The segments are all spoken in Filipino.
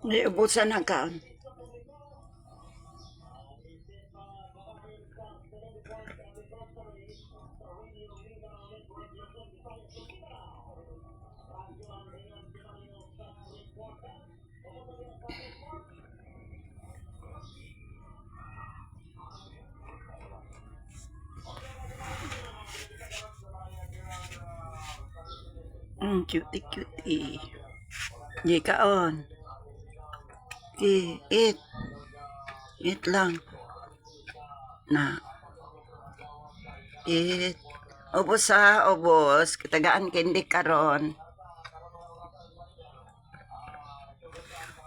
May ubusan ng kaon. Cutie cutie. Di kaon. Eat. Eat lang. Na. Eat. Ubos ha, ubos. Kitagaan kindi karon.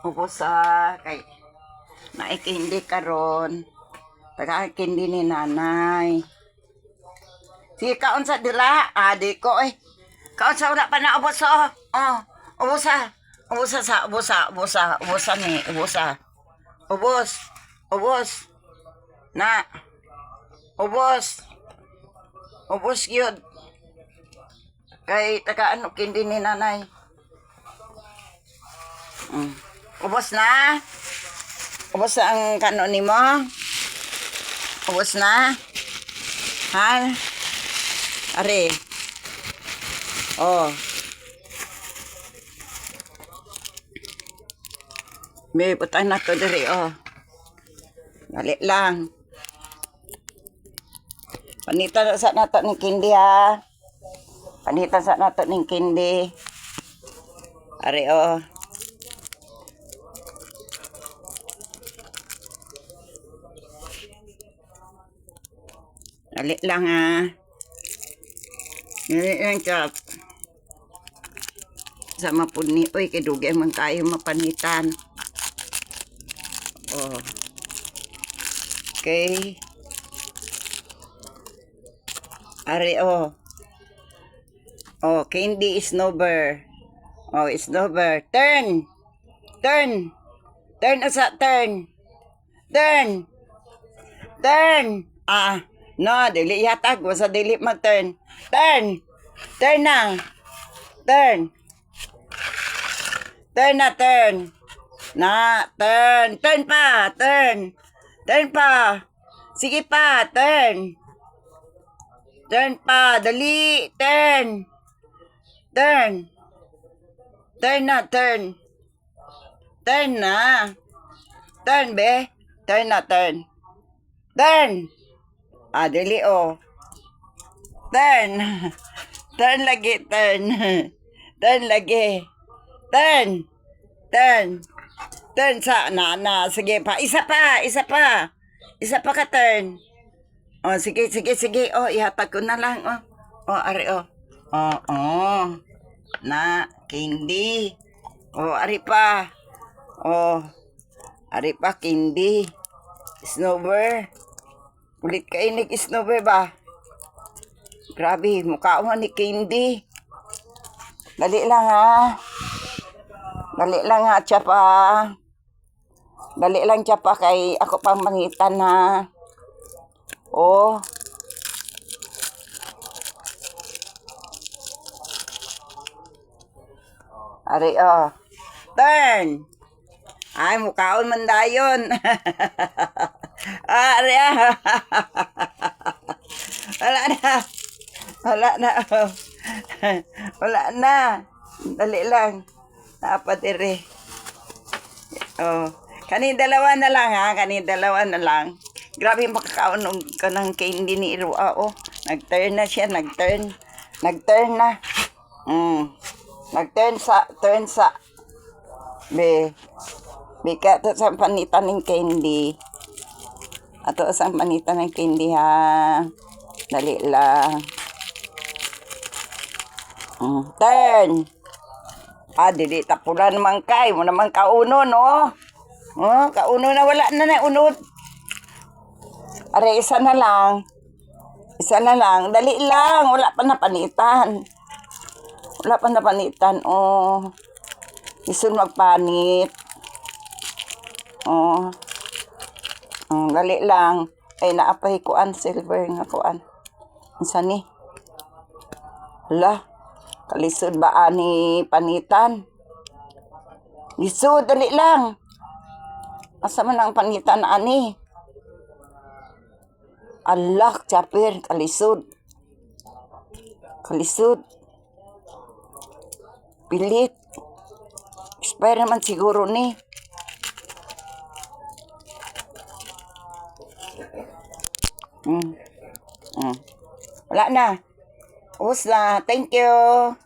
Ubos ha. Kay naikindi karon. Tagaan kindi ni nanay. Sige kaon sa dila. Di ko eh. Kaon sa wala pa na ubos oh. Oh. Ubos ha. Ubos sa ubos ha. Ubos ha. Ubos ha ni. Ubos ha. Ubos. Ubos. Na. Ubos. Ubos yun. Kay tagaan kindi ni nanay. Ubos na. Ubos na ang kano ni mo. Ubos na. Ha? Are. Oh. May butang na to diri oh. Dali lang. Panitan sa nato ng kindi ha. Panitan sa nato ng kindi. Are oh. Dali lang ha. Dali lang chop. Sama po ni, uy, kidugay man kayo mapanitan. Oh. Okay. Are, oh. Oh, candy is over. Oh, it's over. Turn. Turn. Turn asa, turn. Turn. Turn. No, dili yatag. Basta dili mag-turn. Turn. Turn na. Turn. Turn na, turn. Na, turn. Turn pa, turn. Turn pa. Sige pa, turn. Turn pa, dali. Turn. Turn. Turn na, turn. Turn na. Turn, be. Turn na, turn. Turn. Dali, oh. Turn. Turn lagi, turn. Turn lagi. Turn. Turn. Turn sa na. Sige pa. Isa pa. Isa pa. Isa pa ka turn. Oh, sige, sige, sige. Oh, ihatag ko na lang. Oh. Oh, ari, oh. Oh, oh. Na, candy. Oh, ari pa. Oh. Ari pa, candy. Snowber. Ulit kayo nag-snowber ba? Grabe, mukha mo ni candy. Dali lang ha. Dali lang ha, tsapa. Dali lang tsapa kay ako pang mangitan ha. Oh. Ari oh. Turn. Ay, mukhaon man dayon. Ari ah. Wala na. Wala na. Wala na. Dali lang. Napadiri. Oh. Kani dalawa na lang ha. Kani dalawa na lang. Grabe makakaon ka ng candy ni Irua. Oh. Nag-turn na siya. Nag-turn. Nag-turn na. Nag-turn sa. Turn sa. Be. Bika ito sa panitan ng candy. Ato sa panitan ng candy ha. Dali lang. Turn. Dili tapulan naman kay. Mo naman kauno no. Oh, kauno na wala na na unod. Are isa na lang. Isa na lang. Dali lang. Wala pa na panitan. Wala pa na panitan. Oh. Isun magpanit. Oh. Dali lang. Ay naapay kuan silver nga kuan. Unsa ni? Hala. Kalisod ba ani panitan? Lisod, dali lang. Asa man ang panitan ani? Allah, chapir, kalisod. Kalisod. Pilit. Expire naman siguro ni. Wala na. Ubus na. Thank you.